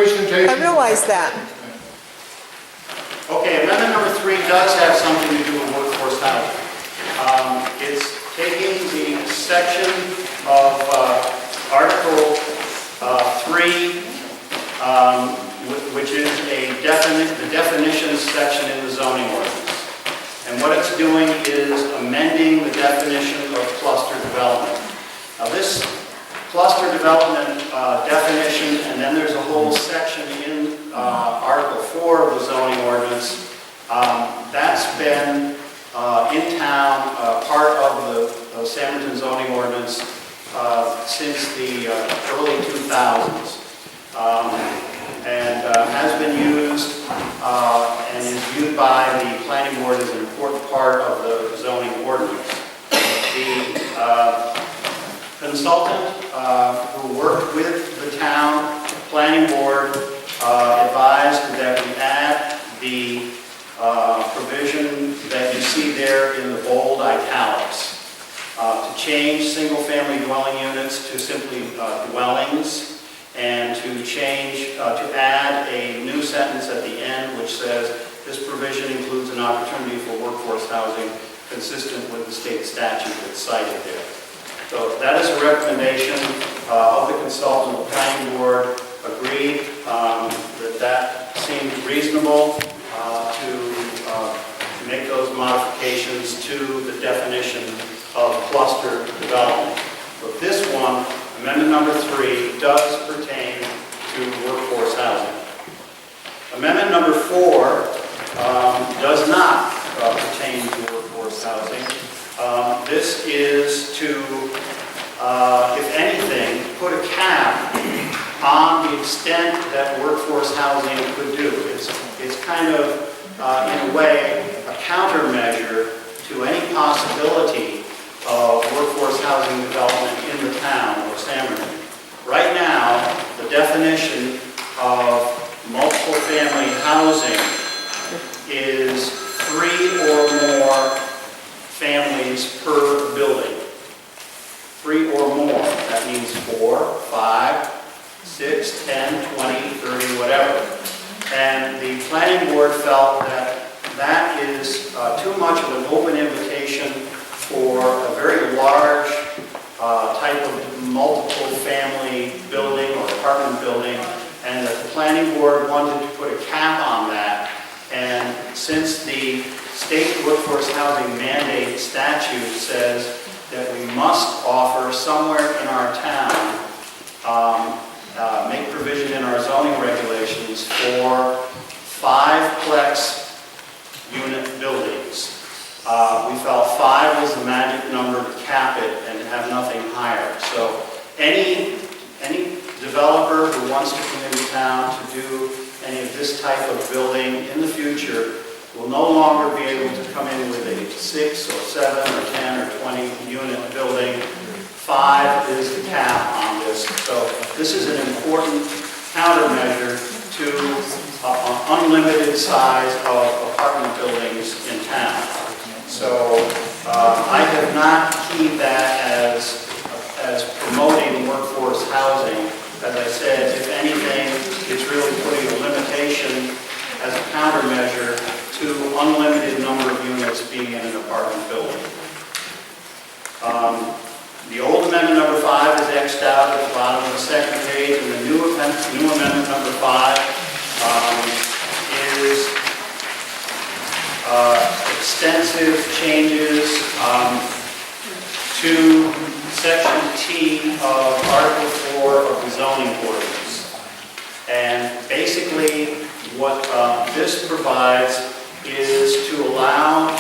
presentation. I realize that. Okay, amendment number 3 does have something to do with workforce housing. It's taking the section of Article 3, which is the definitions section in the zoning ordinance. And what it's doing is amending the definition of cluster development. Now this cluster development definition, and then there's a whole section in Article 4 of the zoning ordinance. That's been in town, part of the Sanborton zoning ordinance since the early 2000s. And has been used and is viewed by the planning board as an important part of the zoning ordinance. The consultant who worked with the town planning board advised that we add the provision that you see there in the bold italics to change single-family dwelling units to simply dwellings, and to change, to add a new sentence at the end which says, this provision includes an opportunity for workforce housing consistent with the state statute that's cited there. So that is a recommendation of the consultant. The planning board agreed that seemed reasonable to make those modifications to the definition of cluster development. But this one, amendment number 3, does pertain to workforce housing. Amendment number 4 does not pertain to workforce housing. This is to, if anything, put a cap on the extent that workforce housing could do. It's kind of, in a way, a countermeasure to any possibility of workforce housing development in the town of Sanborton. Right now, the definition of multiple family housing is 3 or more families per building. 3 or more. That means 4, 5, 6, 10, 20, 30, whatever. And the planning board felt that that is too much of an open invitation for a very large type of multiple family building or apartment building, and that the planning board wanted to put a cap on that. And since the state workforce housing mandate statute says that we must offer somewhere in our town, make provision in our zoning regulations for 5-plex unit buildings. We felt 5 was the magic number to cap it and have nothing higher. So any developer who wants to come into town to do any of this type of building in the future will no longer be able to come in with a 6 or 7 or 10 or 20 unit building. 5 is the cap on this. So this is an important countermeasure to unlimited size of apartment buildings in town. So I have not keyed that as promoting workforce housing. As I said, if anything, it's really putting a limitation as a countermeasure to unlimited number of units being in an apartment building. The old amendment number 5 is X'd out at the bottom of the second page, and the new amendment number 5 is extensive changes to Section T of Article 4 of the zoning ordinance. And basically what this provides is to allow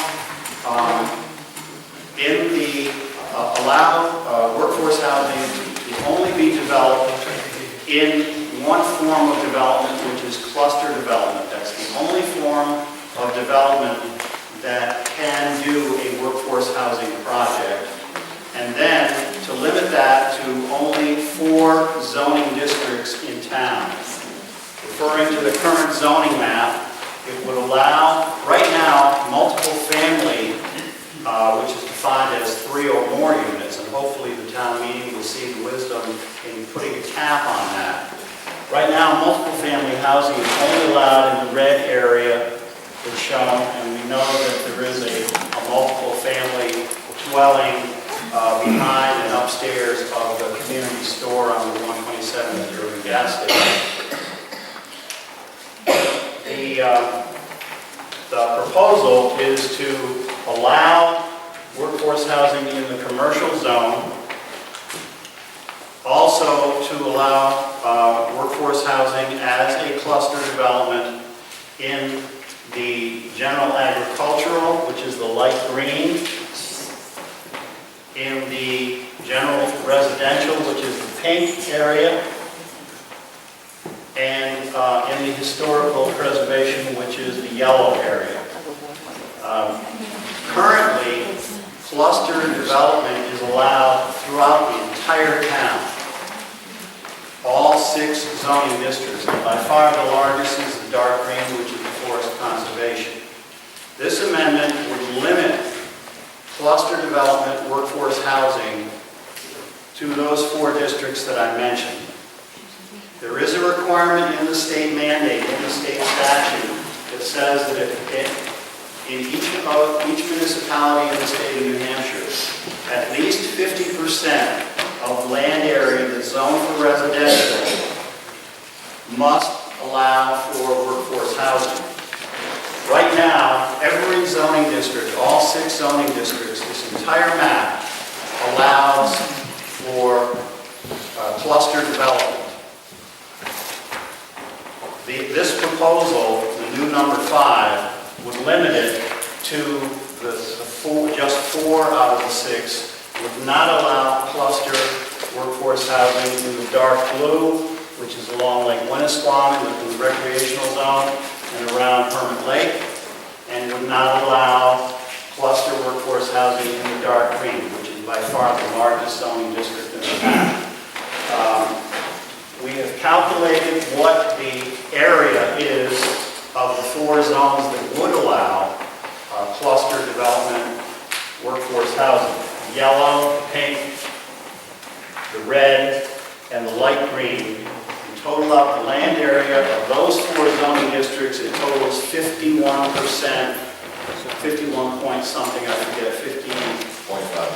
workforce housing to only be developed in one form of development, which is cluster development. That's the only form of development that can do a workforce housing project. And then to limit that to only 4 zoning districts in town. Referring to the current zoning map, it would allow, right now, multiple family, which is defined as 3 or more units, and hopefully the town meeting will see the wisdom in putting a cap on that. Right now, multiple family housing is only allowed in the red area that's shown, and we know that there is a multiple family dwelling behind and upstairs of the community store on the 127 at the urban gas station. The proposal is to allow workforce housing in the commercial zone, also to allow workforce housing as a cluster development in the general agricultural, which is the light green, in the general residential, which is the pink area, and in the historical preservation, which is the yellow area. Currently, cluster development is allowed throughout the entire town. All 6 zoning districts, and by far the largest is the dark green, which is the forest conservation. This amendment would limit cluster development workforce housing to those 4 districts that I mentioned. There is a requirement in the state mandate, in the state statute, that says that in each municipality in the state of New Hampshire, at least 50% of land area that's zoned for residential must allow for workforce housing. Right now, every zoning district, all 6 zoning districts, this entire map allows for cluster development. This proposal, the new number 5, would limit it to just 4 out of the 6, would not allow cluster workforce housing in the dark blue, which is along Lake Winnisquam in the recreational zone and around Hermit Lake, and would not allow cluster workforce housing in the dark green, which is by far the largest zoning district in the town. We have calculated what the area is of the 4 zones that would allow cluster development workforce housing. The yellow, the pink, the red, and the light green. We total out the land area of those 4 zoning districts, it totals 51%, 51 point something, I forget, 15.58.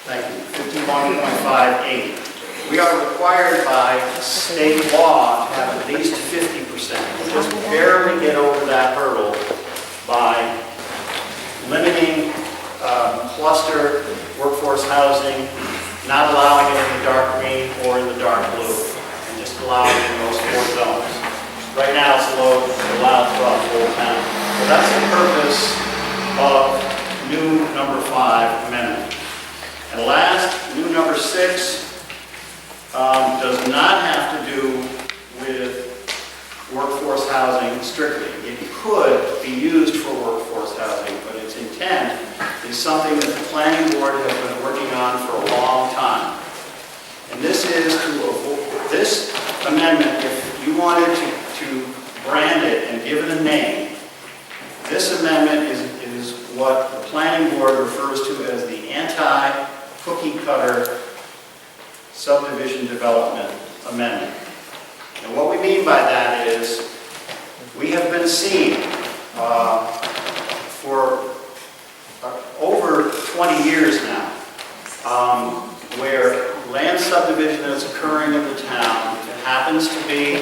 Thank you, 51.58. We are required by state law to have at least 50%. We just barely get over that hurdle by limiting cluster workforce housing, not allowing it in the dark green or in the dark blue, and just allowing it in those 4 zones. Right now it's allowed throughout the whole town. So that's the purpose of new number 5 amendment. And last, new number 6, does not have to do with workforce housing strictly. It could be used for workforce housing, but its intent is something that the planning board has been working on for a long time. And this is to avoid, this amendment, if you wanted to brand it and give it a name, this amendment is what the planning board refers to as the anti-cookie cutter subdivision development amendment. And what we mean by that is we have been seeing for over 20 years now where land subdivision is occurring in the town. It happens to be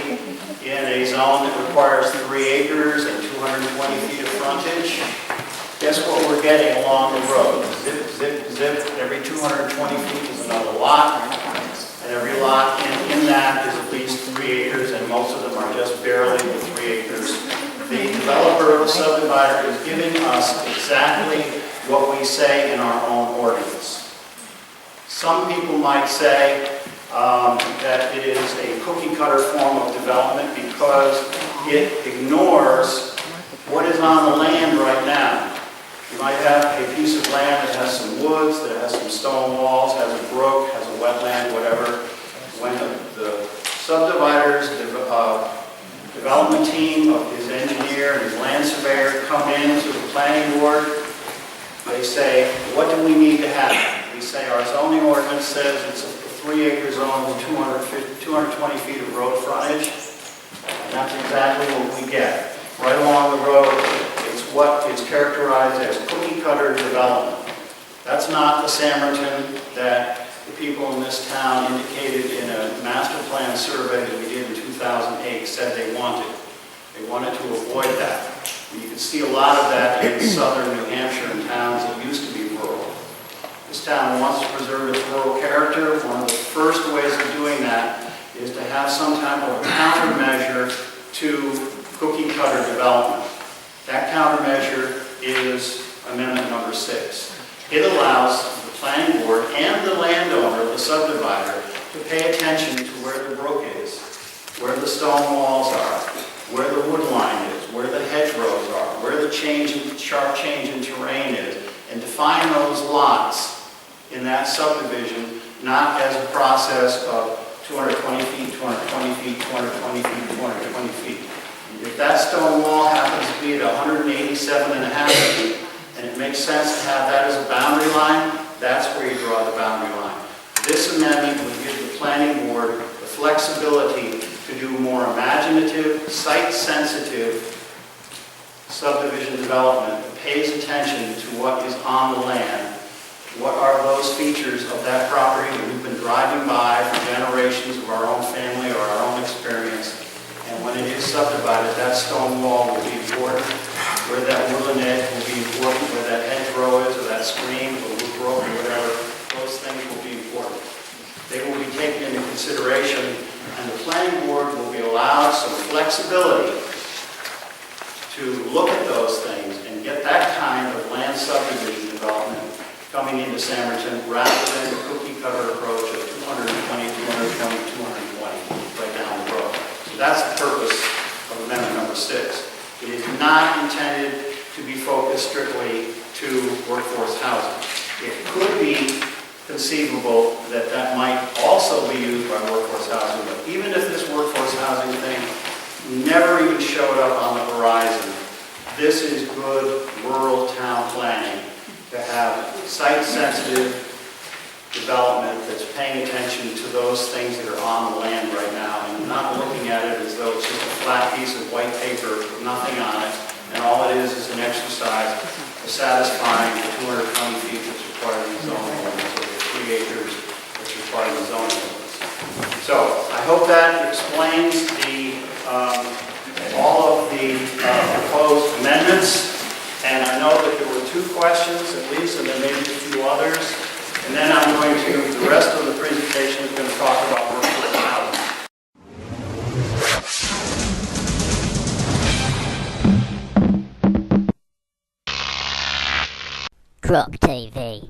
in a zone that requires 3 acres and 220 feet of frontage. Guess what we're getting along the road? Zip, zip, zip. Every 220 feet is another lot. And every lot in that is at least 3 acres, and most of them are just barely the 3 acres. The developer of the subdivider is giving us exactly what we say in our own ordinance. Some people might say that it is a cookie cutter form of development because it ignores what is on the land right now. You might have a piece of land that has some woods, that has some stone walls, has a brook, has a wetland, whatever. When the subdivider's development team of his engineer and his land surveyor come into the planning board, they say, what do we need to have? We say our zoning ordinance says it's a 3 acre zone with 220 feet of road frontage. And that's exactly what we get. Right along the road, it's what is characterized as cookie-cutter development. That's not the Sanborton that the people in this town indicated in a master plan survey that we did in 2008 said they wanted. They wanted to avoid that. And you can see a lot of that in southern New Hampshire and towns that used to be rural. This town wants to preserve its rural character. One of the first ways of doing that is to have some type of countermeasure to cookie-cutter development. That countermeasure is Amendment number 6. It allows the planning board and the landowner, the subdivider, to pay attention to where the brook is, where the stone walls are, where the wood line is, where the hedgerows are, where the sharp change in terrain is, and define those lots in that subdivision, not as a process of 220 feet, 220 feet, 220 feet, 220 feet. If that stone wall happens to be at 187.5 feet, and it makes sense to have that as a boundary line, that's where you draw the boundary line. This amendment would give the planning board the flexibility to do more imaginative, site-sensitive subdivision development that pays attention to what is on the land. What are those features of that property that we've been driving by for generations of our own family or our own experience? And when it is subdivided, that stone wall will be important. Where that woodland edge will be important, where that hedgerow is, or that stream, or wood brook, or whatever, those things will be important. They will be taken into consideration, and the planning board will be allowed some flexibility to look at those things and get that kind of land subdivision development coming into Sanborton rather than the cookie-cutter approach of 220, 220, 220 right down the road. So that's the purpose of Amendment number 6. It is not intended to be focused strictly to workforce housing. It could be conceivable that that might also be used by workforce housing, but even if this workforce housing thing never even showed up on the horizon, this is good rural town planning to have site-sensitive development that's paying attention to those things that are on the land right now and not looking at it as though it's just a flat piece of white paper with nothing on it, and all it is an exercise of satisfying the 220 feet that's required in the zoning ordinance, or the 3 acres that's required in the zoning ordinance. So I hope that explains all of the proposed amendments, and I know that there were 2 questions at least, and there may be a few others. And then I'm going to, the rest of the presentation is going to talk about workforce housing. Crop TV.